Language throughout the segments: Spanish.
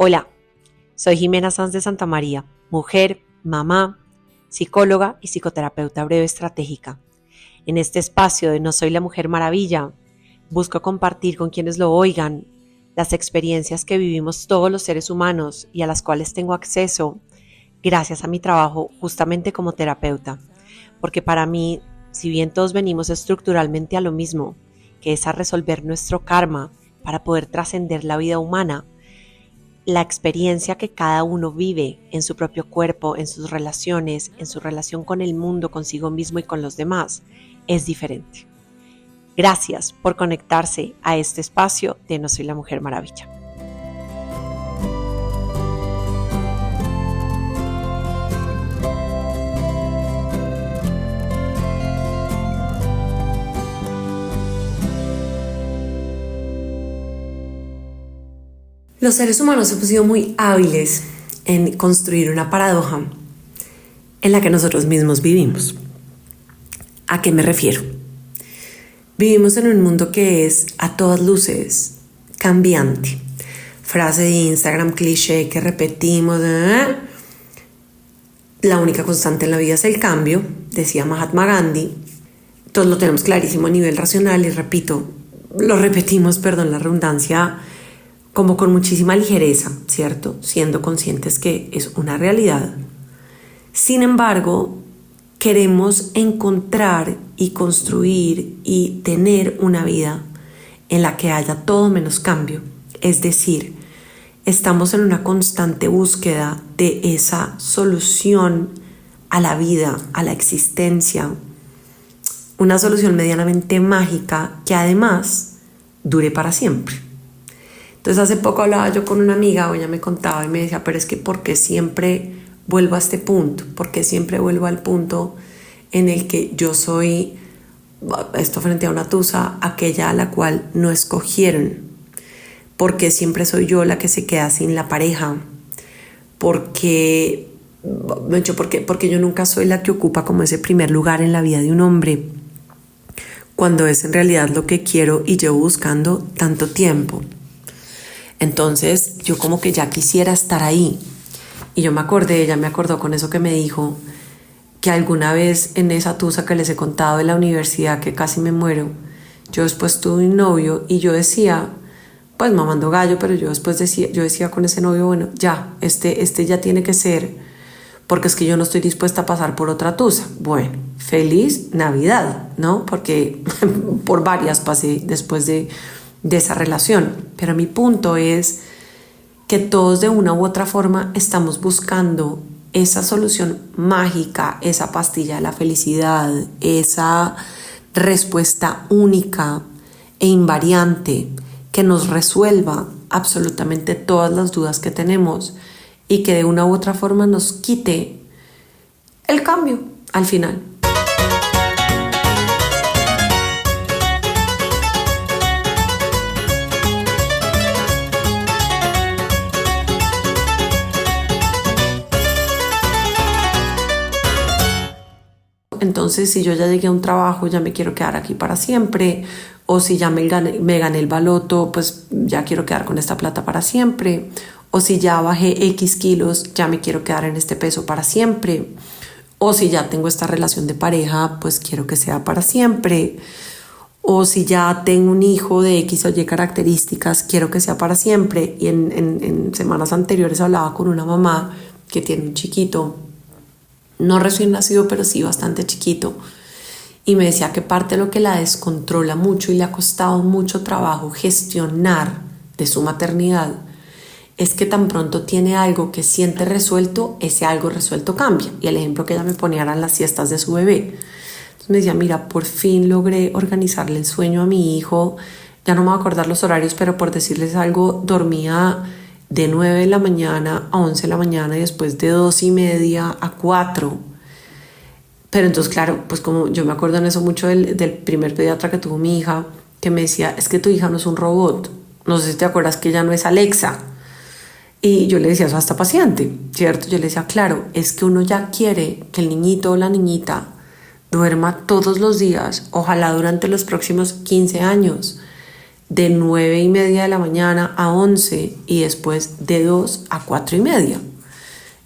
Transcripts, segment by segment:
Hola, soy Jimena Sanz de Santa María, mujer, mamá, psicóloga y psicoterapeuta breve estratégica. En este espacio de No Soy la Mujer Maravilla, busco compartir con quienes lo oigan las experiencias que vivimos todos los seres humanos y a las cuales tengo acceso gracias a mi trabajo justamente como terapeuta. Porque para mí, si bien todos venimos estructuralmente a lo mismo, que es a resolver nuestro karma para poder trascender la vida humana, la experiencia que cada uno vive en su propio cuerpo, en sus relaciones, en su relación con el mundo, consigo mismo y con los demás, es diferente. Gracias por conectarse a este espacio de No Soy la Mujer Maravilla. Los seres humanos hemos sido muy hábiles en construir una paradoja en la que nosotros mismos vivimos. ¿A qué me refiero? Vivimos en un mundo que es a todas luces cambiante. Frase de Instagram cliché que repetimos. La única constante en la vida es el cambio, decía Mahatma Gandhi. Todos lo tenemos clarísimo a nivel racional y lo repetimos, perdón la redundancia, como con muchísima ligereza, ¿cierto? Siendo conscientes que es una realidad. Sin embargo, queremos encontrar y construir y tener una vida en la que haya todo menos cambio. Es decir, estamos en una constante búsqueda de esa solución a la vida, a la existencia. Una solución medianamente mágica que además dure para siempre. Entonces hace poco hablaba yo con una amiga, ella me contaba y me decía, pero es que ¿por qué siempre vuelvo a este punto? ¿Por qué siempre vuelvo al punto en el que yo soy, esto frente a una tusa, aquella a la cual no escogieron? ¿Por qué siempre soy yo la que se queda sin la pareja? Porque yo nunca soy la que ocupa como ese primer lugar en la vida de un hombre, cuando es en realidad lo que quiero y llevo buscando tanto tiempo. Entonces yo como que ya quisiera estar ahí. Y yo me acordé, ella me acordó con eso que me dijo, que alguna vez en esa tusa que les he contado de la universidad, que casi me muero, yo después tuve un novio y yo decía, pues mamando gallo, pero yo decía con ese novio, bueno, ya, este ya tiene que ser, porque es que yo no estoy dispuesta a pasar por otra tusa. Bueno, feliz Navidad, ¿no? Porque por varias pasé después de esa relación, pero mi punto es que todos de una u otra forma estamos buscando esa solución mágica, esa pastilla de la felicidad, esa respuesta única e invariante que nos resuelva absolutamente todas las dudas que tenemos y que de una u otra forma nos quite el cambio al final. Entonces, si yo ya llegué a un trabajo, ya me quiero quedar aquí para siempre, o si ya me gané el baloto, pues ya quiero quedar con esta plata para siempre, o si ya bajé X kilos, ya me quiero quedar en este peso para siempre, o si ya tengo esta relación de pareja, pues quiero que sea para siempre, o si ya tengo un hijo de X o Y características, quiero que sea para siempre. Y en semanas anteriores hablaba con una mamá que tiene un chiquito, no recién nacido, pero sí bastante chiquito, y me decía que parte de lo que la descontrola mucho y le ha costado mucho trabajo gestionar de su maternidad es que tan pronto tiene algo que siente resuelto, ese algo resuelto cambia. Y el ejemplo que ella me ponía eran las siestas de su bebé. Entonces me decía, mira, por fin logré organizarle el sueño a mi hijo, ya no me voy a acordar los horarios, pero por decirles algo, dormía de 9 de la mañana a 11 de la mañana y después de 2:30 a 4. Pero entonces, claro, pues como yo me acuerdo en eso mucho del primer pediatra que tuvo mi hija, que me decía, es que tu hija no es un robot. No sé si te acuerdas que ella no es Alexa. Y yo le decía eso hasta paciente, ¿cierto? Yo le decía, claro, es que uno ya quiere que el niñito o la niñita duerma todos los días, ojalá durante los próximos 15 años. de 9:30 de la mañana a 11 y después de 2 a 4:30.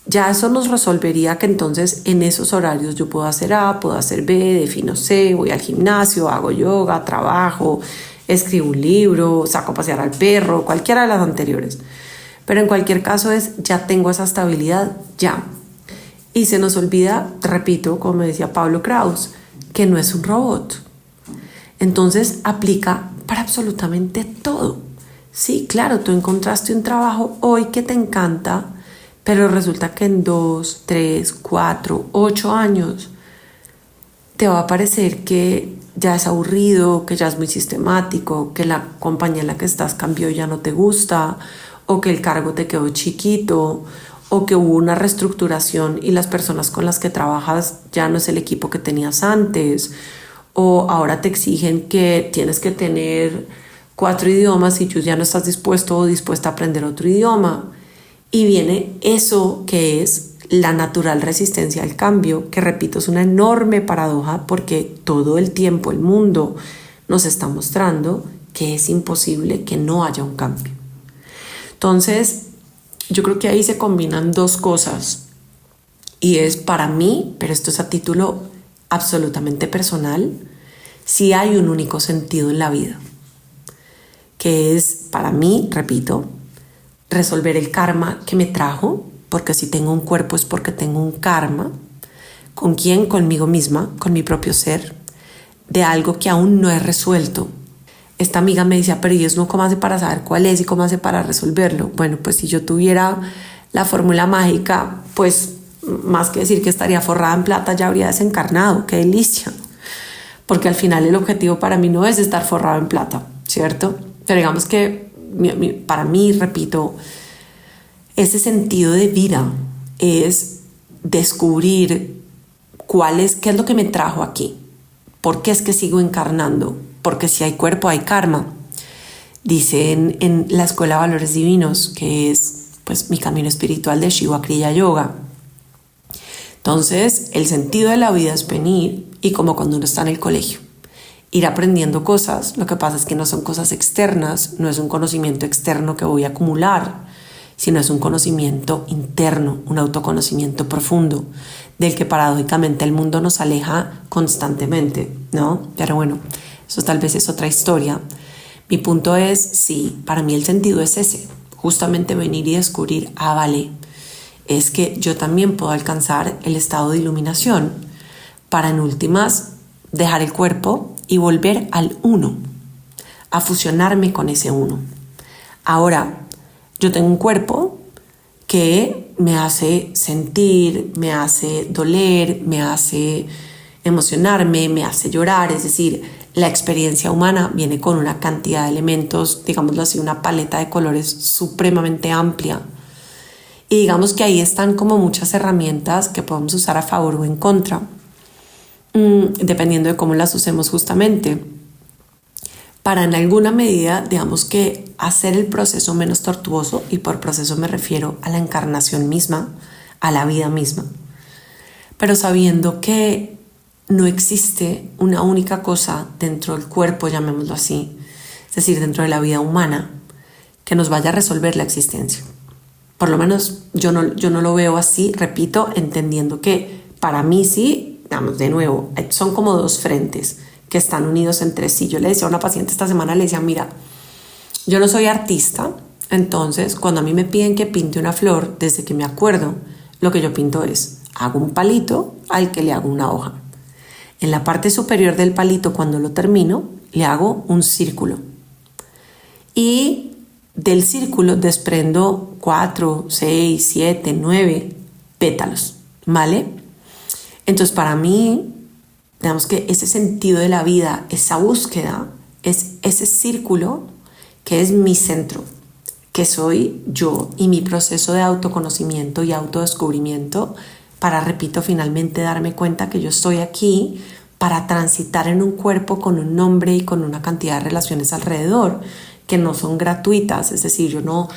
Ya eso nos resolvería que entonces en esos horarios yo puedo hacer A, puedo hacer B, defino C, voy al gimnasio, hago yoga, trabajo, escribo un libro, saco a pasear al perro, cualquiera de las anteriores. Pero en cualquier caso ya tengo esa estabilidad, ya. Y se nos olvida, repito, como me decía Pablo Kraus, que no es un robot. Entonces aplica para absolutamente todo. Sí, claro, tú encontraste un trabajo hoy que te encanta, pero resulta que en 2, 3, 4, 8 años te va a parecer que ya es aburrido, que ya es muy sistemático, que la compañía en la que estás cambió y ya no te gusta, o que el cargo te quedó chiquito, o que hubo una reestructuración y las personas con las que trabajas ya no es el equipo que tenías antes, o ahora te exigen que tienes que tener 4 idiomas y tú ya no estás dispuesto o dispuesta a aprender otro idioma. Y viene eso que es la natural resistencia al cambio, que repito, es una enorme paradoja porque todo el tiempo el mundo nos está mostrando que es imposible que no haya un cambio. Entonces, yo creo que ahí se combinan dos cosas y es para mí, pero esto es a título absolutamente personal, si hay un único sentido en la vida, que es para mí, repito, resolver el karma que me trajo, porque si tengo un cuerpo es porque tengo un karma. ¿Con quién? Conmigo misma, con mi propio ser, de algo que aún no he resuelto. Esta amiga me decía, pero ¿y eso cómo hace para saber cuál es y cómo hace para resolverlo? Bueno, pues si yo tuviera la fórmula mágica, pues más que decir que estaría forrada en plata, ya habría desencarnado. ¡Qué delicia! Porque al final el objetivo para mí no es estar forrado en plata, ¿cierto? Pero digamos que para mí, repito, ese sentido de vida es descubrir qué es lo que me trajo aquí, por qué es que sigo encarnando, porque si hay cuerpo hay karma. Dicen en la Escuela de Valores Divinos, que es pues mi camino espiritual de Shiva Kriya Yoga. Entonces, el sentido de la vida es venir y como cuando uno está en el colegio, ir aprendiendo cosas. Lo que pasa es que no son cosas externas, no es un conocimiento externo que voy a acumular, sino es un conocimiento interno, un autoconocimiento profundo, del que paradójicamente el mundo nos aleja constantemente, ¿no? Pero bueno, eso tal vez es otra historia. Mi punto es, sí, para mí el sentido es ese, justamente venir y descubrir, vale, es que yo también puedo alcanzar el estado de iluminación para en últimas dejar el cuerpo y volver al uno, a fusionarme con ese uno. Ahora, yo tengo un cuerpo que me hace sentir, me hace doler, me hace emocionarme, me hace llorar, es decir, la experiencia humana viene con una cantidad de elementos, digámoslo así, una paleta de colores supremamente amplia. Y digamos que ahí están como muchas herramientas que podemos usar a favor o en contra, dependiendo de cómo las usemos justamente, para en alguna medida, digamos que hacer el proceso menos tortuoso, y por proceso me refiero a la encarnación misma, a la vida misma, pero sabiendo que no existe una única cosa dentro del cuerpo, llamémoslo así, es decir, dentro de la vida humana, que nos vaya a resolver la existencia. Por lo menos yo no lo veo así, repito, entendiendo que para mí sí, digamos, de nuevo, son como dos frentes que están unidos entre sí. Yo le decía a una paciente esta semana, le decía, mira, yo no soy artista, entonces cuando a mí me piden que pinte una flor, desde que me acuerdo, lo que yo pinto es, hago un palito al que le hago una hoja. En la parte superior del palito, cuando lo termino, le hago un círculo. Y del círculo desprendo 4, 6, 7, 9 pétalos, ¿vale? Entonces para mí, digamos que ese sentido de la vida, esa búsqueda, es ese círculo que es mi centro, que soy yo y mi proceso de autoconocimiento y autodescubrimiento para, repito, finalmente darme cuenta que yo estoy aquí para transitar en un cuerpo con un nombre y con una cantidad de relaciones alrededor que no son gratuitas. Es decir, yo no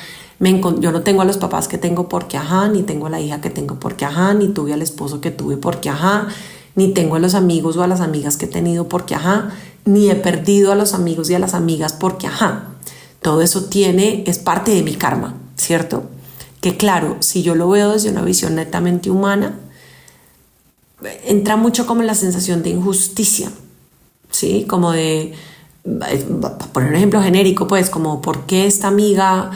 tengo a los papás que tengo porque ajá, ni tengo a la hija que tengo porque ajá, ni tuve al esposo que tuve porque ajá, ni tengo a los amigos o a las amigas que he tenido porque ajá, ni he perdido a los amigos y a las amigas porque ajá. Todo eso es parte de mi karma, ¿cierto? Que claro, si yo lo veo desde una visión netamente humana, entra mucho como en la sensación de injusticia, ¿sí? Como de, por un ejemplo genérico, pues, como ¿por qué esta amiga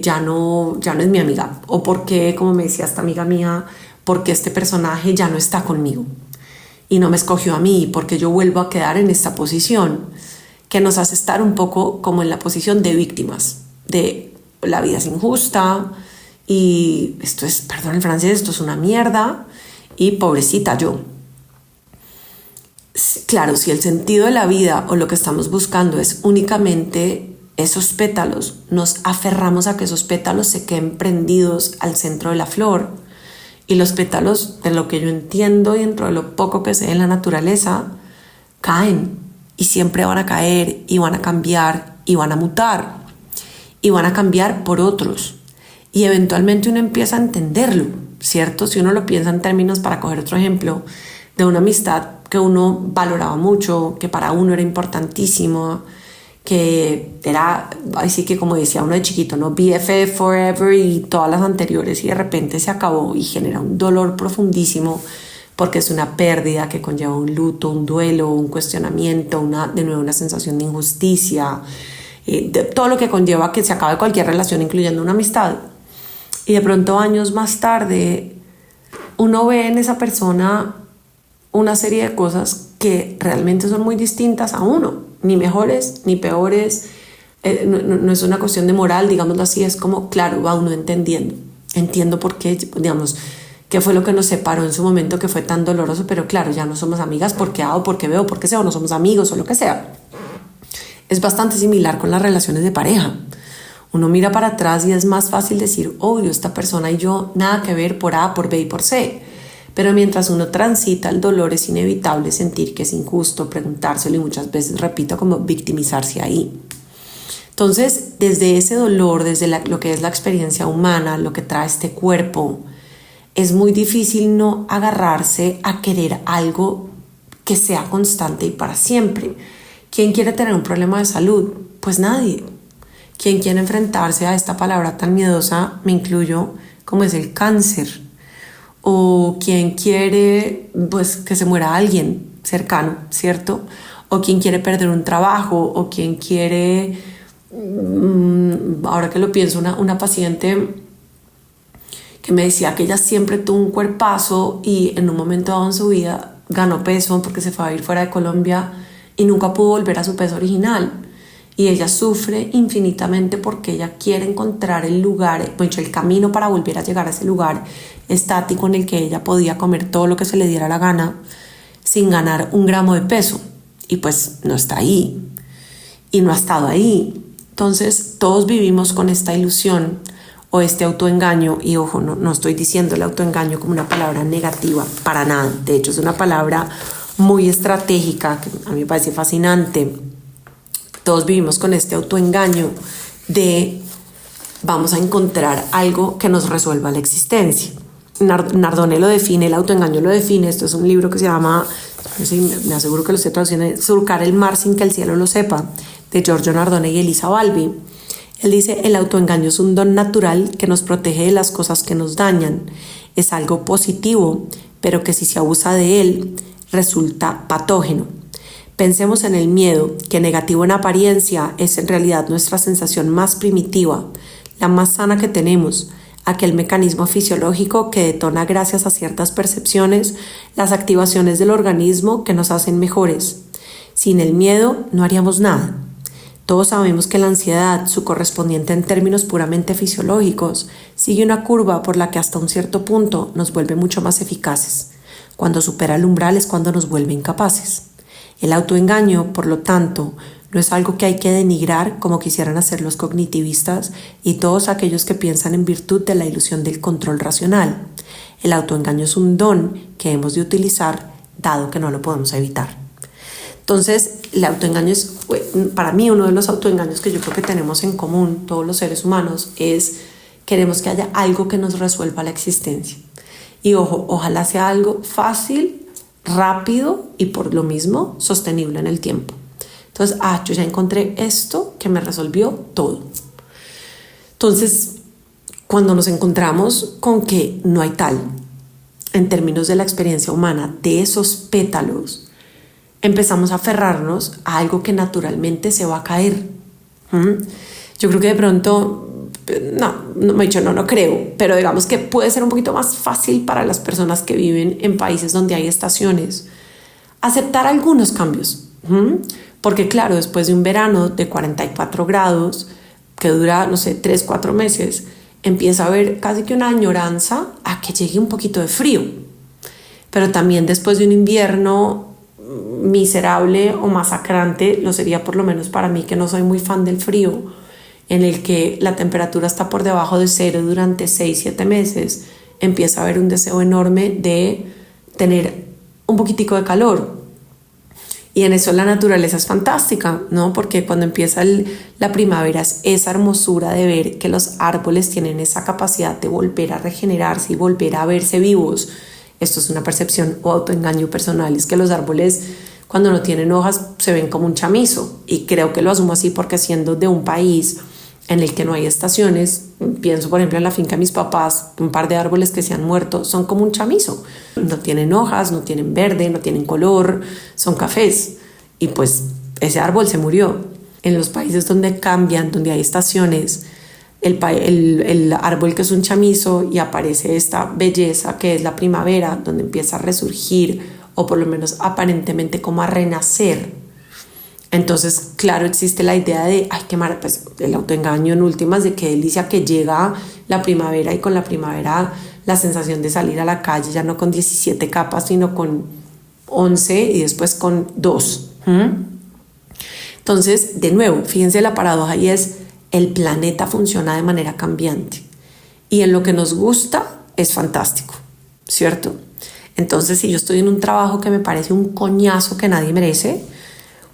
ya no es mi amiga? O ¿por qué, como me decía esta amiga mía, por qué este personaje ya no está conmigo y no me escogió a mí? Porque yo vuelvo a quedar en esta posición que nos hace estar un poco como en la posición de víctimas, de la vida es injusta y esto es, perdón el francés, esto es una mierda y pobrecita yo. Claro, si el sentido de la vida o lo que estamos buscando es únicamente esos pétalos, nos aferramos a que esos pétalos se queden prendidos al centro de la flor, y los pétalos, de lo que yo entiendo y dentro de lo poco que sé en la naturaleza, caen y siempre van a caer y van a cambiar y van a mutar y van a cambiar por otros, y eventualmente uno empieza a entenderlo, ¿cierto? Si uno lo piensa en términos, para coger otro ejemplo, de una amistad que uno valoraba mucho, que para uno era importantísimo, que era, así que como decía uno de chiquito, ¿no? BFF forever y todas las anteriores, y de repente se acabó y genera un dolor profundísimo porque es una pérdida que conlleva un luto, un duelo, un cuestionamiento, de nuevo una sensación de injusticia, de todo lo que conlleva que se acabe cualquier relación, incluyendo una amistad. Y de pronto años más tarde uno ve en esa persona una serie de cosas que realmente son muy distintas a uno, ni mejores ni peores. No es una cuestión de moral, digámoslo así, es como, claro, va uno entiendo por qué, digamos, qué fue lo que nos separó en su momento que fue tan doloroso, pero claro, ya no somos amigas porque A o porque B o porque C, o no somos amigos o lo que sea. Es bastante similar con las relaciones de pareja. Uno mira para atrás y es más fácil decir, obvio, esta persona y yo nada que ver por A, por B y por C. Pero mientras uno transita el dolor es inevitable sentir que es injusto, preguntárselo y muchas veces, repito, como victimizarse ahí. Entonces, desde ese dolor, desde lo que es la experiencia humana, lo que trae este cuerpo, es muy difícil no agarrarse a querer algo que sea constante y para siempre. ¿Quién quiere tener un problema de salud? Pues nadie. ¿Quién quiere enfrentarse a esta palabra tan miedosa, me incluyo, como es el cáncer? O quien quiere, pues, que se muera alguien cercano, ¿cierto? O quien quiere perder un trabajo, o quien quiere, ahora que lo pienso, una paciente que me decía que ella siempre tuvo un cuerpazo y en un momento dado en su vida ganó peso porque se fue a vivir fuera de Colombia y nunca pudo volver a su peso original. Y ella sufre infinitamente porque ella quiere encontrar el camino para volver a llegar a ese lugar estático en el que ella podía comer todo lo que se le diera la gana sin ganar un gramo de peso. Y pues no está ahí. Y no ha estado ahí. Entonces todos vivimos con esta ilusión o este autoengaño. Y ojo, no estoy diciendo el autoengaño como una palabra negativa, para nada. De hecho es una palabra muy estratégica que a mí me parece fascinante. Todos vivimos con este autoengaño de vamos a encontrar algo que nos resuelva la existencia. Nardone lo define, el autoengaño lo define. Esto es un libro que se llama, no sé, me aseguro que lo estoy traduciendo, Surcar el mar sin que el cielo lo sepa, de Giorgio Nardone y Elisa Balbi. Él dice, el autoengaño es un don natural que nos protege de las cosas que nos dañan. Es algo positivo, pero que si se abusa de él, resulta patógeno. Pensemos en el miedo, que negativo en apariencia es en realidad nuestra sensación más primitiva, la más sana que tenemos, aquel mecanismo fisiológico que detona gracias a ciertas percepciones las activaciones del organismo que nos hacen mejores. Sin el miedo no haríamos nada. Todos sabemos que la ansiedad, su correspondiente en términos puramente fisiológicos, sigue una curva por la que hasta un cierto punto nos vuelve mucho más eficaces. Cuando supera el umbral es cuando nos vuelve incapaces. El autoengaño, por lo tanto, no es algo que hay que denigrar como quisieran hacer los cognitivistas y todos aquellos que piensan en virtud de la ilusión del control racional. El autoengaño es un don que hemos de utilizar, dado que no lo podemos evitar. Entonces, el autoengaño es, para mí, uno de los autoengaños que yo creo que tenemos en común todos los seres humanos es queremos que haya algo que nos resuelva la existencia. Y ojo, ojalá sea algo fácil rápido y por lo mismo sostenible en el tiempo. Entonces, yo ya encontré esto que me resolvió todo. Entonces, cuando nos encontramos con que no hay tal, en términos de la experiencia humana, de esos pétalos, empezamos a aferrarnos a algo que naturalmente se va a caer. Yo creo que de pronto, no creo, pero digamos que puede ser un poquito más fácil para las personas que viven en países donde hay estaciones aceptar algunos cambios. Porque claro, después de un verano de 44 grados, que dura, 3-4 meses, empieza a haber casi que una añoranza a que llegue un poquito de frío. Pero también después de un invierno miserable o masacrante, lo sería por lo menos para mí, que no soy muy fan del frío, en el que la temperatura está por debajo de cero durante 6-7 meses, empieza a haber un deseo enorme de tener un poquitico de calor. Y en eso la naturaleza es fantástica, ¿no? Porque cuando empieza la primavera es esa hermosura de ver que los árboles tienen esa capacidad de volver a regenerarse y volver a verse vivos. Esto es una percepción o autoengaño personal, es que los árboles cuando no tienen hojas se ven como un chamizo, y creo que lo asumo así porque siendo de un país en el que no hay estaciones, pienso por ejemplo en la finca de mis papás, un par de árboles que se han muerto son como un chamizo, no tienen hojas, no tienen verde, no tienen color, son cafés, y pues ese árbol se murió. En los países donde cambian, donde hay estaciones, el árbol que es un chamizo, y aparece esta belleza que es la primavera, donde empieza a resurgir, o por lo menos aparentemente como a renacer. Entonces, claro, existe la idea de, pues el autoengaño en últimas, de qué delicia que llega la primavera, y con la primavera la sensación de salir a la calle ya no con 17 capas, sino con 11 y después con 2. Entonces, de nuevo, fíjense la paradoja, y es el planeta funciona de manera cambiante, y en lo que nos gusta es fantástico, ¿cierto? Entonces, si yo estoy en un trabajo que me parece un coñazo que nadie merece,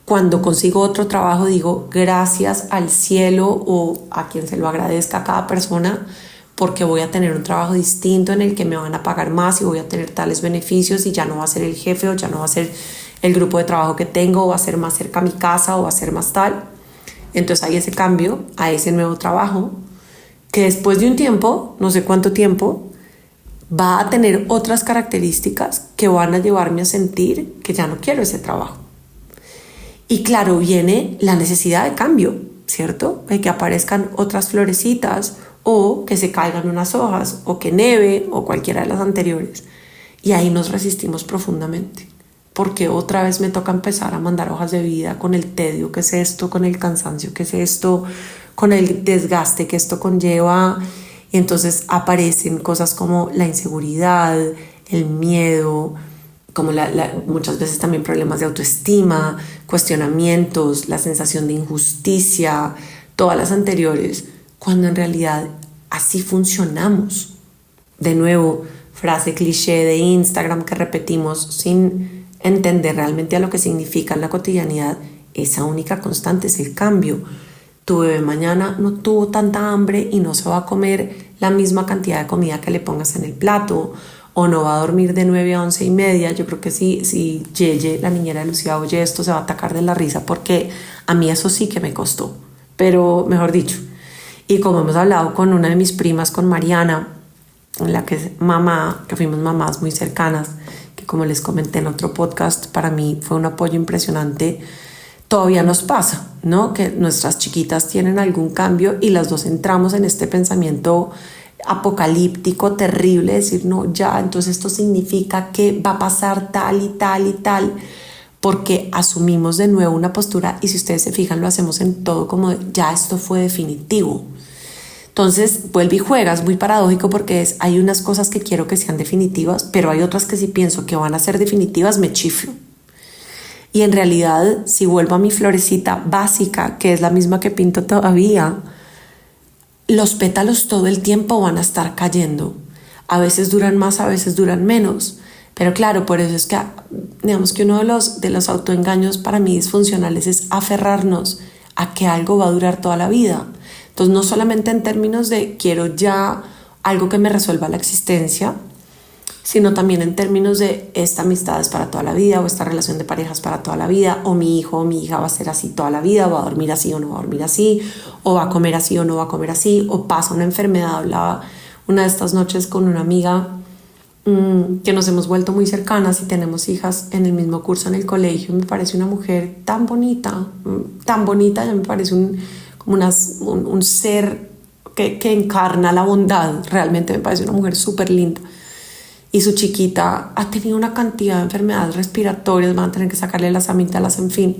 cuando consigo otro trabajo digo gracias al cielo, o a quien se lo agradezca a cada persona, porque voy a tener un trabajo distinto en el que me van a pagar más y voy a tener tales beneficios, y ya no va a ser el jefe, o ya no va a ser el grupo de trabajo que tengo, o va a ser más cerca a mi casa, o va a ser más tal. Entonces hay ese cambio a ese nuevo trabajo que después de un tiempo, no sé cuánto tiempo, va a tener otras características que van a llevarme a sentir que ya no quiero ese trabajo. Y claro, viene la necesidad de cambio, ¿cierto? De que aparezcan otras florecitas, o que se caigan unas hojas, o que nieve, o cualquiera de las anteriores. Y ahí nos resistimos profundamente, porque otra vez me toca empezar a mandar hojas de vida, con el tedio que es esto, con el cansancio que es esto, con el desgaste que esto conlleva. Y entonces aparecen cosas como la inseguridad, el miedo, como muchas veces también problemas de autoestima, cuestionamientos, la sensación de injusticia, todas las anteriores, cuando en realidad así funcionamos. De nuevo, frase cliché de Instagram que repetimos sin entender realmente a lo que significa en la cotidianidad: esa única constante es el cambio. Tu bebé mañana no tuvo tanta hambre y no se va a comer la misma cantidad de comida que le pongas en el plato, o no va a dormir de 9 a 11:30. Yo creo que si Yeye, la niñera de Lucía, oye esto, se va a atacar de la risa, porque a mí eso sí que me costó, pero mejor dicho. Y como hemos hablado con una de mis primas, con Mariana, en la que es mamá, que fuimos mamás muy cercanas, que como les comenté en otro podcast, para mí fue un apoyo impresionante. Todavía nos pasa, ¿no? Que nuestras chiquitas tienen algún cambio y las dos entramos en este pensamiento apocalíptico terrible, decir no, ya, entonces esto significa que va a pasar tal y tal y tal, porque asumimos de nuevo una postura, y si ustedes se fijan lo hacemos en todo como ya esto fue definitivo. Entonces vuelve y juega, es muy paradójico, porque hay unas cosas que quiero que sean definitivas, pero hay otras que si pienso que van a ser definitivas me chiflo. Y en realidad, si vuelvo a mi florecita básica, que es la misma que pinto todavía, los pétalos todo el tiempo van a estar cayendo. A veces duran más, a veces duran menos. Pero claro, por eso es que digamos que uno de los autoengaños para mí disfuncionales es aferrarnos a que algo va a durar toda la vida. Entonces, no solamente en términos de quiero ya algo que me resuelva la existencia, sino también en términos de esta amistad es para toda la vida, o esta relación de pareja es para toda la vida, o mi hijo o mi hija va a ser así toda la vida, o va a dormir así o no va a dormir así, o va a comer así o no va a comer así, o pasa una enfermedad. Hablaba una de estas noches con una amiga que nos hemos vuelto muy cercanas y tenemos hijas en el mismo curso en el colegio. Me parece una mujer tan bonita, ya me parece un ser que encarna la bondad. Realmente me parece una mujer súper linda. Y su chiquita ha tenido una cantidad de enfermedades respiratorias, van a tener que sacarle las amígdalas, en fin.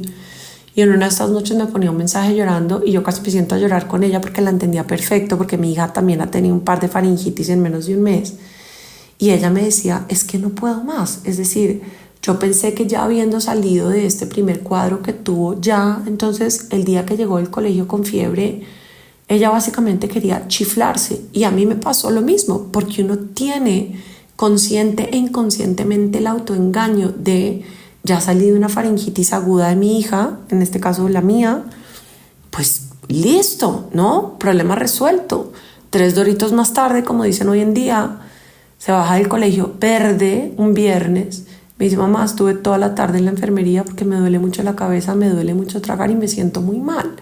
Y en una de estas noches me ponía un mensaje llorando y yo casi me siento a llorar con ella porque la entendía perfecto, porque mi hija también ha tenido un par de faringitis en menos de un mes. Y ella me decía, es que no puedo más. Es decir, yo pensé que ya habiendo salido de este primer cuadro que tuvo ya, entonces el día que llegó del colegio con fiebre, ella básicamente quería chiflarse. Y a mí me pasó lo mismo, porque uno tiene consciente e inconscientemente el autoengaño de ya salí de una faringitis aguda de mi hija, en este caso la mía, pues listo, ¿no? Problema resuelto. 3 doritos más tarde, como dicen hoy en día, se baja del colegio verde un viernes. Me dice, mamá, estuve toda la tarde en la enfermería porque me duele mucho la cabeza, me duele mucho tragar y me siento muy mal.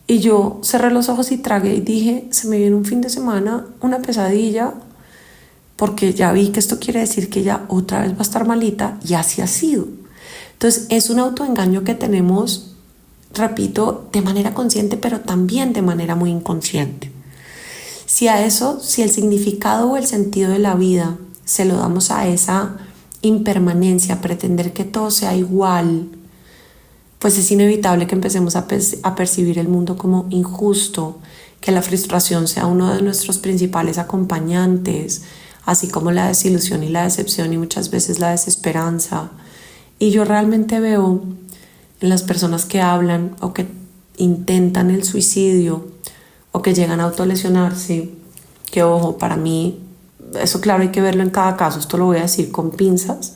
Y yo cerré los ojos y tragué y dije, se me viene un fin de semana, una pesadilla, porque ya vi que esto quiere decir que ella otra vez va a estar malita, y así ha sido. Entonces es un autoengaño que tenemos, repito, de manera consciente, pero también de manera muy inconsciente. Si el significado o el sentido de la vida se lo damos a esa impermanencia, pretender que todo sea igual, pues es inevitable que empecemos a percibir el mundo como injusto, que la frustración sea uno de nuestros principales acompañantes, así como la desilusión y la decepción y muchas veces la desesperanza. Y yo realmente veo en las personas que hablan o que intentan el suicidio o que llegan a autolesionarse, que ojo, para mí, eso claro hay que verlo en cada caso, esto lo voy a decir con pinzas.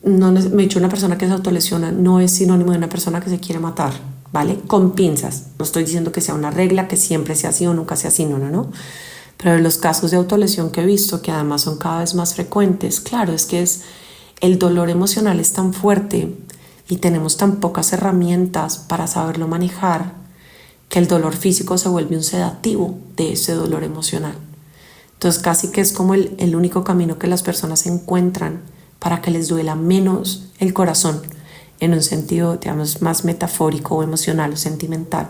No, me he dicho, una persona que se autolesiona no es sinónimo de una persona que se quiere matar, ¿vale? Con pinzas, no estoy diciendo que sea una regla, que siempre sea así o nunca sea así, no. Pero en los casos de autolesión que he visto, que además son cada vez más frecuentes, claro, es que el dolor emocional es tan fuerte y tenemos tan pocas herramientas para saberlo manejar, que el dolor físico se vuelve un sedativo de ese dolor emocional. Entonces casi que es como el único camino que las personas encuentran para que les duela menos el corazón, en un sentido, digamos, más metafórico o emocional o sentimental.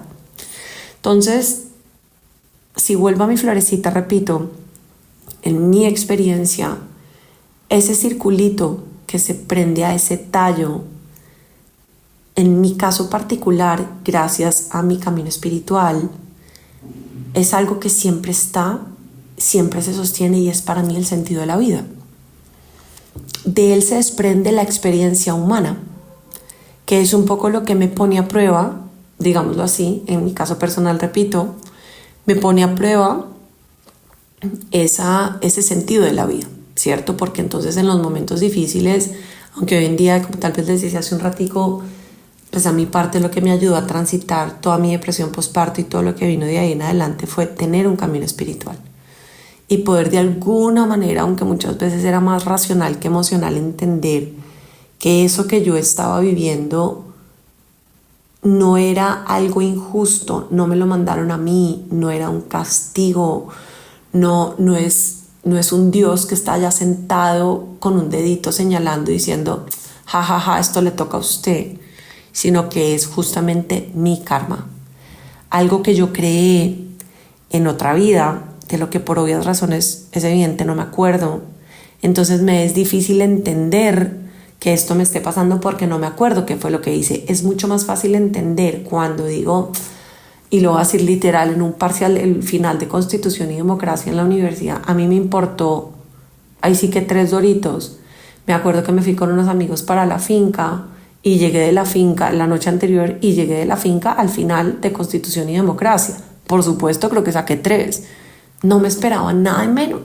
Entonces, si vuelvo a mi florecita, repito, en mi experiencia, ese circulito que se prende a ese tallo, en mi caso particular, gracias a mi camino espiritual, es algo que siempre está, siempre se sostiene y es para mí el sentido de la vida. De él se desprende la experiencia humana, que es un poco lo que me pone a prueba, digámoslo así, en mi caso personal, repito, me pone a prueba ese sentido de la vida, ¿cierto? Porque entonces en los momentos difíciles, aunque hoy en día, como tal vez les decía hace un ratico, pues a mi parte lo que me ayudó a transitar toda mi depresión postparto y todo lo que vino de ahí en adelante fue tener un camino espiritual y poder de alguna manera, aunque muchas veces era más racional que emocional, entender que eso que yo estaba viviendo no era algo injusto, no me lo mandaron a mí, no era un castigo, no es un Dios que está allá sentado con un dedito señalando y diciendo, ja, esto le toca a usted, sino que es justamente mi karma. Algo que yo creé en otra vida, de lo que por obvias razones es evidente, no me acuerdo. Entonces me es difícil entender que esto me esté pasando porque no me acuerdo qué fue lo que hice. Es mucho más fácil entender cuando digo, y lo voy a decir literal, en un parcial, el final de Constitución y Democracia en la universidad, a mí me importó, ahí sí que 3 doritos. Me acuerdo que me fui con unos amigos para la finca y llegué de la finca la noche anterior y llegué de la finca al final de Constitución y Democracia. Por supuesto, creo que saqué 3. No me esperaba nada menos,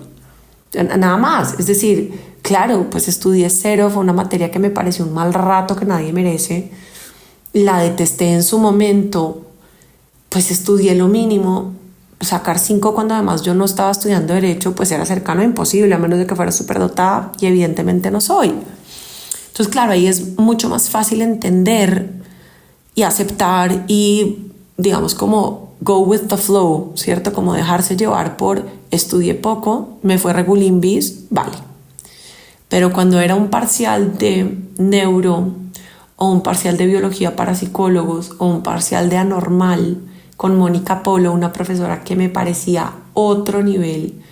nada más. Es decir, claro, pues estudié 0, fue una materia que me pareció un mal rato que nadie merece. La detesté en su momento, pues estudié lo mínimo, sacar 5 cuando además yo no estaba estudiando Derecho, pues era cercano a imposible, a menos de que fuera superdotada, y evidentemente no soy. Entonces, claro, ahí es mucho más fácil entender y aceptar y, digamos, como go with the flow, ¿cierto? Como dejarse llevar por estudié poco, me fue regulimbis, vale. Pero cuando era un parcial de neuro o un parcial de biología para psicólogos o un parcial de anormal con Mónica Polo, una profesora que me parecía otro nivel,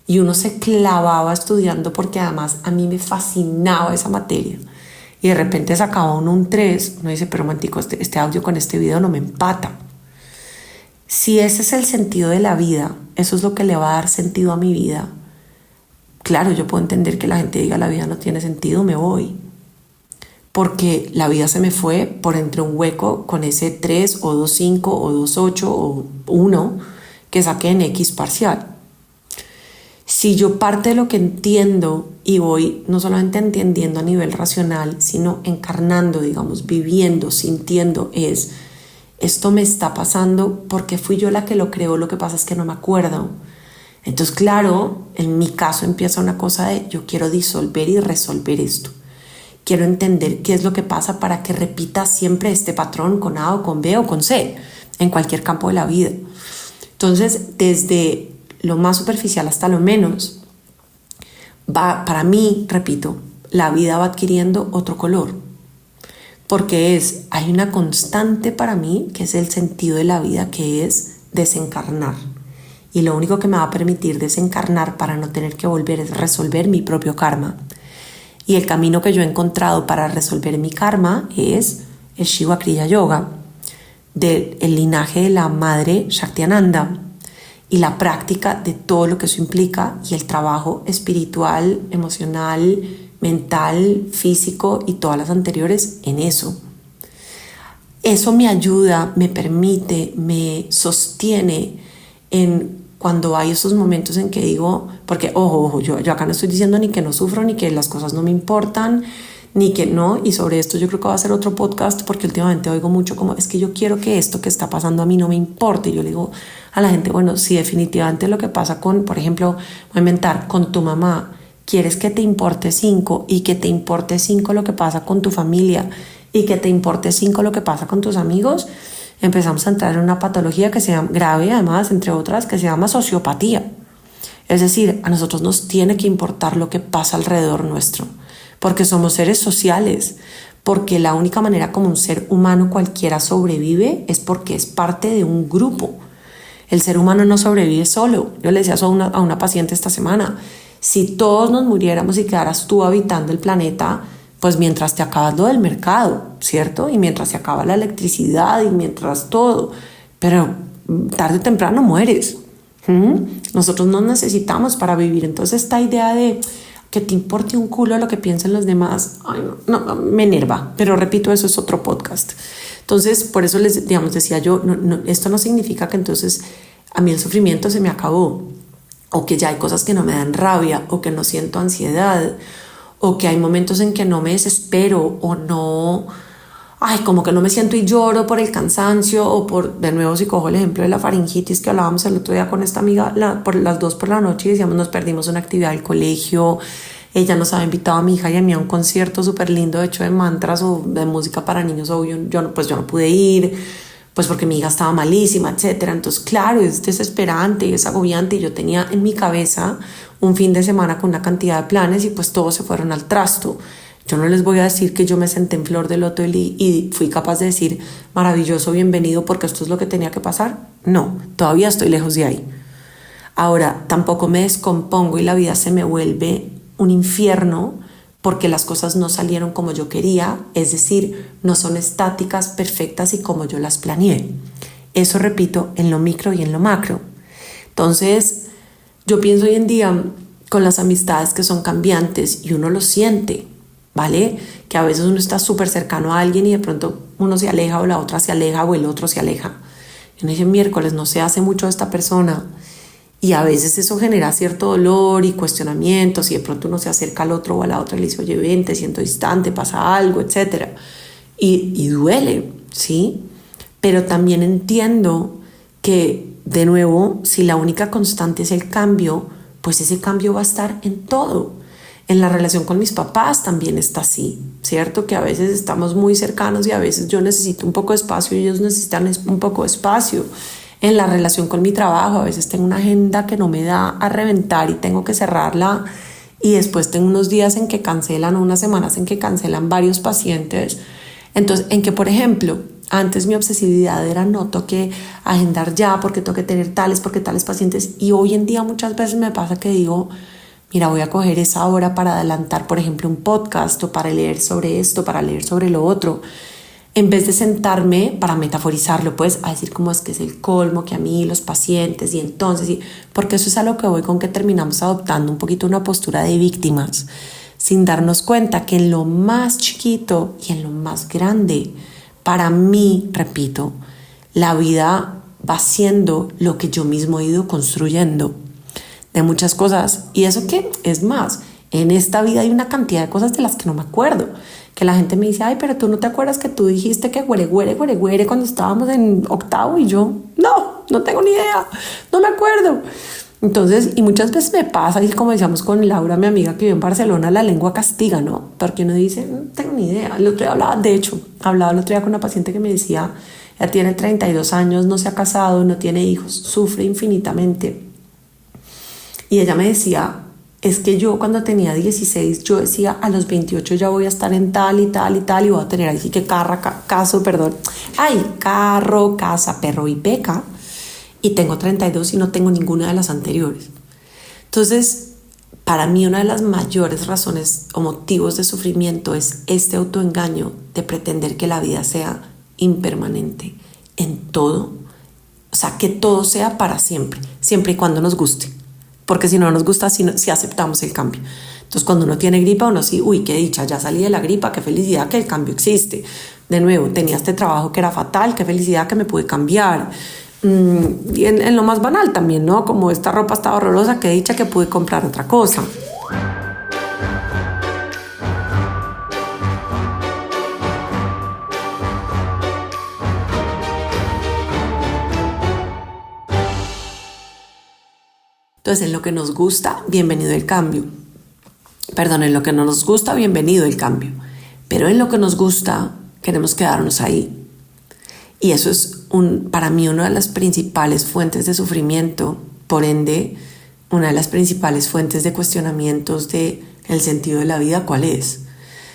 y uno se clavaba estudiando porque además a mí me fascinaba esa materia, y de repente sacaba uno un 3, uno dice, pero mantico, este audio con este video no me empata. Si ese es el sentido de la vida, eso es lo que le va a dar sentido a mi vida, claro, yo puedo entender que la gente diga la vida no tiene sentido, me voy. Porque la vida se me fue por entre un hueco con ese 3 o 2.5 o 2.8 o 1 que saqué en X parcial. Si yo parte de lo que entiendo y voy no solamente entendiendo a nivel racional, sino encarnando, digamos, viviendo, sintiendo, es esto me está pasando porque fui yo la que lo creó, lo que pasa es que no me acuerdo. Entonces, claro, en mi caso empieza una cosa de yo quiero disolver y resolver esto. Quiero entender qué es lo que pasa para que repita siempre este patrón con A o con B o con C en cualquier campo de la vida. Entonces, desde lo más superficial hasta lo menos, para mí, repito, la vida va adquiriendo otro color. Porque hay una constante para mí que es el sentido de la vida, que es desencarnar. Y lo único que me va a permitir desencarnar para no tener que volver es resolver mi propio karma. Y el camino que yo he encontrado para resolver mi karma es el Shiva Kriya Yoga, del linaje de la madre Shaktiananda, y la práctica de todo lo que eso implica, y el trabajo espiritual, emocional, mental, físico y todas las anteriores en eso. Eso me ayuda, me permite, me sostiene en cuando hay esos momentos en que digo, porque ojo, yo acá no estoy diciendo ni que no sufro, ni que las cosas no me importan, ni que no, y sobre esto yo creo que va a ser otro podcast, porque últimamente oigo mucho como, es que yo quiero que esto que está pasando a mí no me importe, y yo le digo a la gente, bueno, si definitivamente lo que pasa con, por ejemplo, voy a inventar, con tu mamá, quieres que te importe 5, y que te importe 5 lo que pasa con tu familia, y que te importe 5 lo que pasa con tus amigos, empezamos a entrar en una patología que se llama grave, además, entre otras, que se llama sociopatía. Es decir, a nosotros nos tiene que importar lo que pasa alrededor nuestro, porque somos seres sociales, porque la única manera como un ser humano cualquiera sobrevive es porque es parte de un grupo. El ser humano no sobrevive solo. Yo le decía eso a una paciente esta semana. Si todos nos muriéramos y quedaras tú habitando el planeta, pues mientras te acabas lo del mercado, ¿cierto? Y mientras se acaba la electricidad y mientras todo, pero tarde o temprano mueres. Nosotros nos necesitamos para vivir. Entonces esta idea de que te importe un culo lo que piensen los demás, ay, no, me enerva, pero repito, eso es otro podcast. Entonces, por eso les, digamos, decía yo, esto no significa que entonces a mí el sufrimiento se me acabó, o que ya hay cosas que no me dan rabia, o que no siento ansiedad, o que hay momentos en que no me desespero, o no, como que no me siento y lloro por el cansancio, o por, de nuevo, si cojo el ejemplo de la faringitis que hablábamos el otro día con esta amiga, por las 2 por la noche, y decíamos, nos perdimos una actividad del colegio, ella nos había invitado a mi hija y a mí a un concierto súper lindo hecho de mantras o de música para niños, o yo no pude ir, pues porque mi hija estaba malísima, etcétera. Entonces, claro, es desesperante, es agobiante, y yo tenía en mi cabeza un fin de semana con una cantidad de planes y pues todos se fueron al trasto. Yo no les voy a decir que yo me senté en flor de loto y fui capaz de decir maravilloso, bienvenido, porque esto es lo que tenía que pasar. No, todavía estoy lejos de ahí. Ahora, tampoco me descompongo y la vida se me vuelve un infierno porque las cosas no salieron como yo quería, es decir, no son estáticas, perfectas y como yo las planeé. Eso, repito, en lo micro y en lo macro. Entonces, yo pienso hoy en día con las amistades que son cambiantes y uno lo siente, ¿vale? Que a veces uno está súper cercano a alguien y de pronto uno se aleja o la otra se aleja o el otro se aleja. Y uno dice, miércoles, no se hace mucho a esta persona. Y a veces eso genera cierto dolor y cuestionamientos, y de pronto uno se acerca al otro o a la otra y le dice, oye, ven, te siento distante, pasa algo, etc. Y duele, ¿sí? Pero también entiendo que de nuevo, si la única constante es el cambio, pues ese cambio va a estar en todo. En la relación con mis papás también está así, ¿cierto? Que a veces estamos muy cercanos y a veces yo necesito un poco de espacio y ellos necesitan un poco de espacio. En la relación con mi trabajo, a veces tengo una agenda que no me da a reventar y tengo que cerrarla, y después tengo unos días en que cancelan, unas semanas en que cancelan varios pacientes. Entonces, en que, por ejemplo, antes mi obsesividad era no toque agendar ya porque tengo que tener tales, porque tales pacientes, y hoy en día muchas veces me pasa que digo, mira, voy a coger esa hora para adelantar, por ejemplo, un podcast, o para leer sobre esto, para leer sobre lo otro, en vez de sentarme, para metaforizarlo, pues, a decir cómo es que es el colmo, que a mí, los pacientes, y entonces, porque eso es a lo que voy, con que terminamos adoptando un poquito una postura de víctimas, sin darnos cuenta que en lo más chiquito y en lo más grande, para mí, repito, la vida va siendo lo que yo mismo he ido construyendo de muchas cosas. Y eso que es más, en esta vida hay una cantidad de cosas de las que no me acuerdo, que la gente me dice, ay, pero tú no te acuerdas que tú dijiste que güere, güere, güere, güere cuando estábamos en octavo, y yo, no tengo ni idea, no me acuerdo. Entonces, y muchas veces me pasa, y como decíamos con Laura, mi amiga que vive en Barcelona, la lengua castiga, ¿no? Porque uno dice, no tengo ni idea. El otro día hablaba el otro día con una paciente que me decía, ella tiene 32 años, no se ha casado, no tiene hijos, sufre infinitamente. Y ella me decía, es que yo cuando tenía 16, yo decía, a los 28 ya voy a estar en tal y tal y tal, y voy a tener así que carro, casa, perro y peca, y tengo 32 y no tengo ninguna de las anteriores. Entonces, para mí una de las mayores razones o motivos de sufrimiento es este autoengaño de pretender que la vida sea impermanente en todo, o sea, que todo sea para siempre, siempre y cuando nos guste. Porque si no nos gusta, si aceptamos el cambio. Entonces, cuando uno tiene gripa, uno sí, uy, qué dicha, ya salí de la gripa, qué felicidad que el cambio existe. De nuevo, tenía este trabajo que era fatal, qué felicidad que me pude cambiar. Y en lo más banal también, ¿no? Como esta ropa estaba horrorosa, qué dicha que pude comprar otra cosa. Entonces, en lo que nos gusta, bienvenido el cambio. En lo que no nos gusta, bienvenido el cambio. Pero en lo que nos gusta, queremos quedarnos ahí. Y eso es, para mí, una de las principales fuentes de sufrimiento, por ende, una de las principales fuentes de cuestionamientos de el sentido de la vida, ¿cuál es?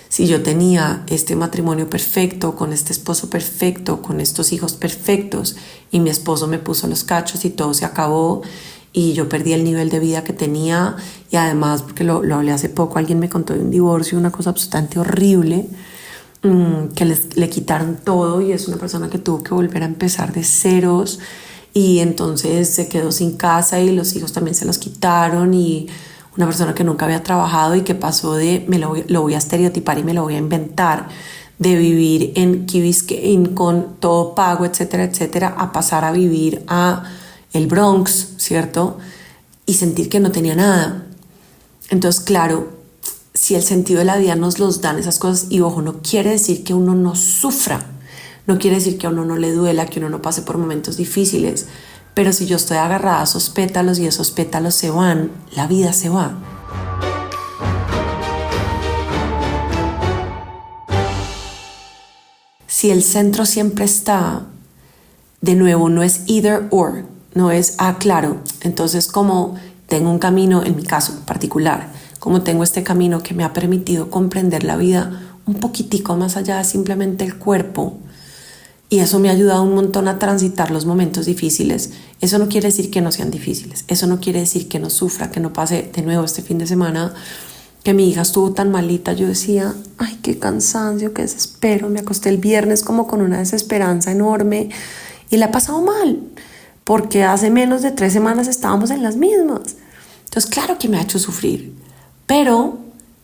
Si yo tenía este matrimonio perfecto, con este esposo perfecto, con estos hijos perfectos, y mi esposo me puso los cachos y todo se acabó, y yo perdí el nivel de vida que tenía, y además, porque lo hablé hace poco, alguien me contó de un divorcio, una cosa absolutamente horrible, que le quitaron todo, y es una persona que tuvo que volver a empezar de ceros, y entonces se quedó sin casa y los hijos también se los quitaron, y una persona que nunca había trabajado y que pasó de lo voy a estereotipar y me lo voy a inventar, de vivir en Key Biscayne con todo pago, etcétera, etcétera, a pasar a vivir a el Bronx, ¿cierto? Y sentir que no tenía nada. Entonces, claro, si el sentido de la vida nos los dan esas cosas, y ojo, no quiere decir que uno no sufra, no quiere decir que a uno no le duela, que uno no pase por momentos difíciles, pero si yo estoy agarrada a esos pétalos y esos pétalos se van, la vida se va. Si el centro siempre está, de nuevo, no es either or, no es, claro, entonces como tengo un camino, en mi caso particular, como tengo este camino que me ha permitido comprender la vida un poquitico más allá de simplemente el cuerpo, y eso me ha ayudado un montón a transitar los momentos difíciles. Eso no quiere decir que no sean difíciles, eso no quiere decir que no sufra, que no pase. De nuevo, este fin de semana que mi hija estuvo tan malita, yo decía, ay, qué cansancio, qué desespero. Me acosté el viernes como con una desesperanza enorme y la he pasado mal, porque hace menos de 3 semanas estábamos en las mismas. Entonces, claro que me ha hecho sufrir, pero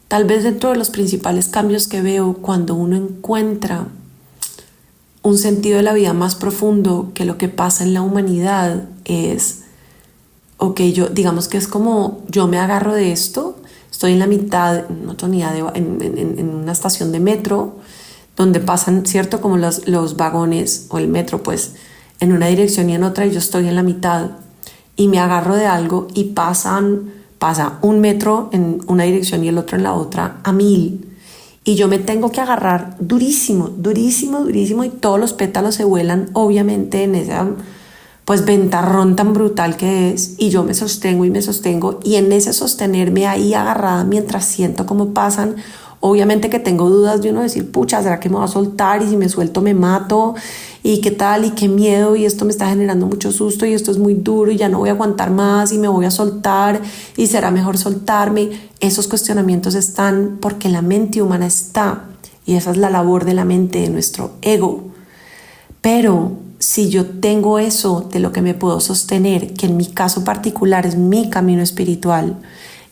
tal vez dentro de los principales cambios que veo cuando uno encuentra un sentido de la vida más profundo que lo que pasa en la humanidad es, digamos que es como yo me agarro de esto, estoy en la mitad, en una estación de metro, donde pasan, ¿cierto? Como los vagones o el metro, pues, en una dirección y en otra y yo estoy en la mitad y me agarro de algo y pasa 1 metro en una dirección y el otro en la otra a 1000 y yo me tengo que agarrar durísimo, durísimo, durísimo y todos los pétalos se vuelan obviamente en esa pues ventarrón tan brutal que es y yo me sostengo y en ese sostenerme ahí agarrada mientras siento cómo pasan. Obviamente que tengo dudas de uno decir, pucha, ¿será que me va a soltar? Y si me suelto me mato. ¿Y qué tal? ¿Y qué miedo? Y esto me está generando mucho susto y esto es muy duro y ya no voy a aguantar más y me voy a soltar y será mejor soltarme. Esos cuestionamientos están porque la mente humana está y esa es la labor de la mente, de nuestro ego. Pero si yo tengo eso de lo que me puedo sostener, que en mi caso particular es mi camino espiritual,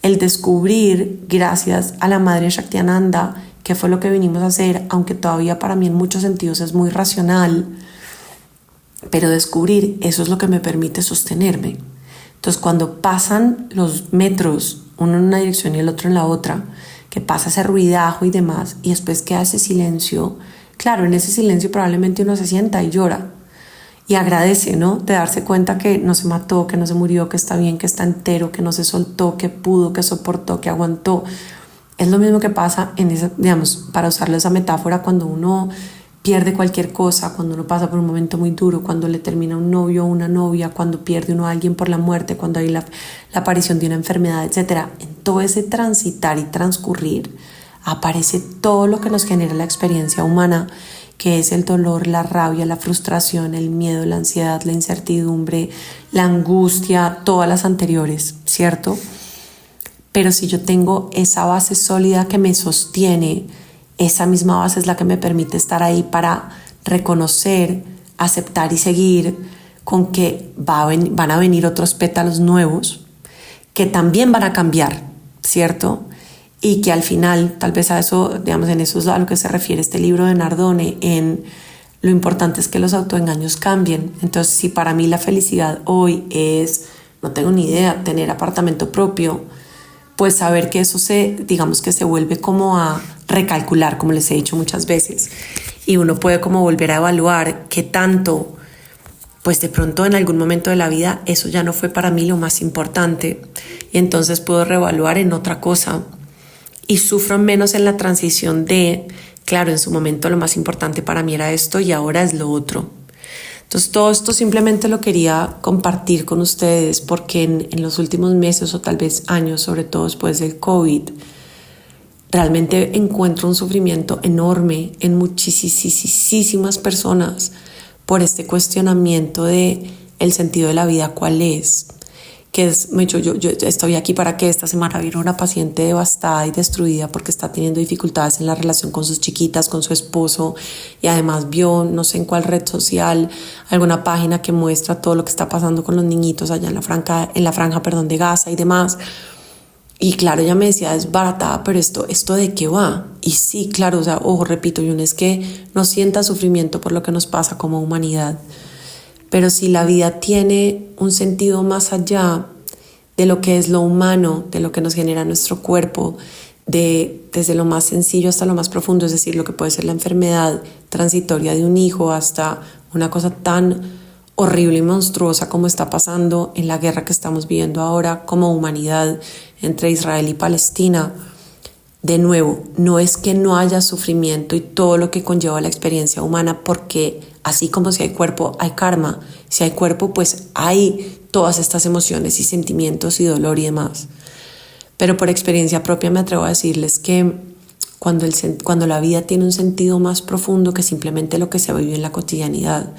el descubrir, gracias a la Madre Shaktiananda, que fue lo que vinimos a hacer, aunque todavía para mí en muchos sentidos es muy racional, pero descubrir eso es lo que me permite sostenerme. Entonces cuando pasan los metros, uno en una dirección y el otro en la otra, que pasa ese ruidajo y demás, y después queda ese silencio, claro, en ese silencio probablemente uno se sienta y llora, y agradece, ¿no? De darse cuenta que no se mató, que no se murió, que está bien, que está entero, que no se soltó, que pudo, que soportó, que aguantó. Es lo mismo que pasa en esa, digamos, para usarle esa metáfora, cuando uno pierde cualquier cosa, cuando uno pasa por un momento muy duro, cuando le termina un novio o una novia, cuando pierde uno a alguien por la muerte, cuando hay la aparición de una enfermedad, etc. En todo ese transitar y transcurrir aparece todo lo que nos genera la experiencia humana, que es el dolor, la rabia, la frustración, el miedo, la ansiedad, la incertidumbre, la angustia, todas las anteriores, ¿cierto? Pero si yo tengo esa base sólida que me sostiene, esa misma base es la que me permite estar ahí para reconocer, aceptar y seguir con que van a venir otros pétalos nuevos que también van a cambiar, ¿cierto? Y que al final, tal vez a eso, digamos, en eso es a lo que se refiere este libro de Nardone, en lo importante es que los autoengaños cambien. Entonces, si para mí la felicidad hoy es, no tengo ni idea, tener apartamento propio, pues saber que eso digamos que se vuelve como a recalcular, como les he dicho muchas veces, y uno puede como volver a evaluar qué tanto, pues de pronto en algún momento de la vida eso ya no fue para mí lo más importante, y entonces puedo reevaluar en otra cosa. Y sufro menos en la transición de, claro, en su momento lo más importante para mí era esto y ahora es lo otro. Entonces todo esto simplemente lo quería compartir con ustedes porque en los últimos meses o tal vez años, sobre todo después del COVID, realmente encuentro un sufrimiento enorme en muchísimas personas por este cuestionamiento de el sentido de la vida, ¿cuál es? Que es, yo estoy aquí para que esta semana vino una paciente devastada y destruida porque está teniendo dificultades en la relación con sus chiquitas, con su esposo, y además vio, no sé en cuál red social, alguna página que muestra todo lo que está pasando con los niñitos allá en la franja de Gaza y demás. Y claro, ella me decía, es baratada, pero esto ¿de qué va? Y sí, claro, o sea, ojo, repito, y uno es que no sienta sufrimiento por lo que nos pasa como humanidad. Pero si la vida tiene un sentido más allá de lo que es lo humano, de lo que nos genera nuestro cuerpo, desde lo más sencillo hasta lo más profundo, es decir, lo que puede ser la enfermedad transitoria de un hijo hasta una cosa tan horrible y monstruosa como está pasando en la guerra que estamos viviendo ahora como humanidad entre Israel y Palestina. De nuevo, no es que no haya sufrimiento y todo lo que conlleva la experiencia humana, porque así como si hay cuerpo, hay karma. Si hay cuerpo, pues hay todas estas emociones y sentimientos y dolor y demás. Pero por experiencia propia me atrevo a decirles que cuando la vida tiene un sentido más profundo que simplemente lo que se vive en la cotidianidad,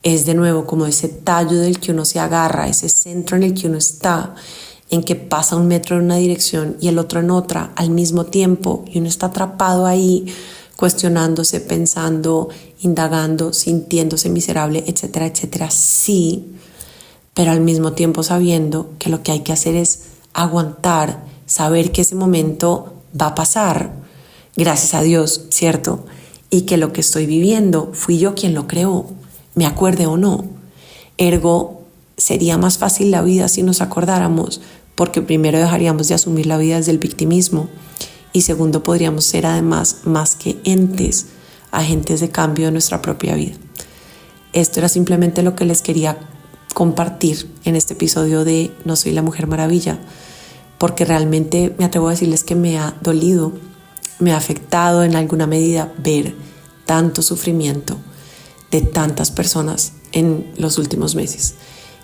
es de nuevo como ese tallo del que uno se agarra, ese centro en el que uno está, en que pasa 1 metro en una dirección y el otro en otra al mismo tiempo, y uno está atrapado ahí cuestionándose, pensando, indagando, sintiéndose miserable, etcétera, etcétera. Sí, pero al mismo tiempo sabiendo que lo que hay que hacer es aguantar, saber que ese momento va a pasar, gracias a Dios, ¿cierto? Y que lo que estoy viviendo fui yo quien lo creó, me acuerde o no. Ergo, sería más fácil la vida si nos acordáramos, porque primero dejaríamos de asumir la vida desde el victimismo y segundo podríamos ser además más que entes, agentes de cambio de nuestra propia vida. Esto era simplemente lo que les quería compartir en este episodio de No soy la Mujer Maravilla, porque realmente me atrevo a decirles que me ha dolido, me ha afectado en alguna medida ver tanto sufrimiento de tantas personas en los últimos meses.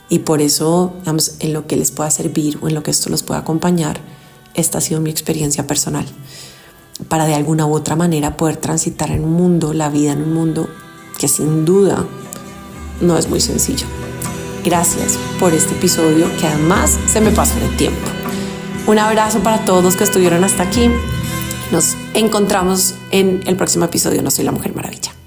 Y por eso, digamos, en lo que les pueda servir o en lo que esto los pueda acompañar, esta ha sido mi experiencia personal, para de alguna u otra manera poder transitar en un mundo, la vida en un mundo que sin duda no es muy sencillo. Gracias por este episodio, que además se me pasó el tiempo. Un abrazo para todos los que estuvieron hasta aquí. Nos encontramos en el próximo episodio No soy la Mujer Maravilla.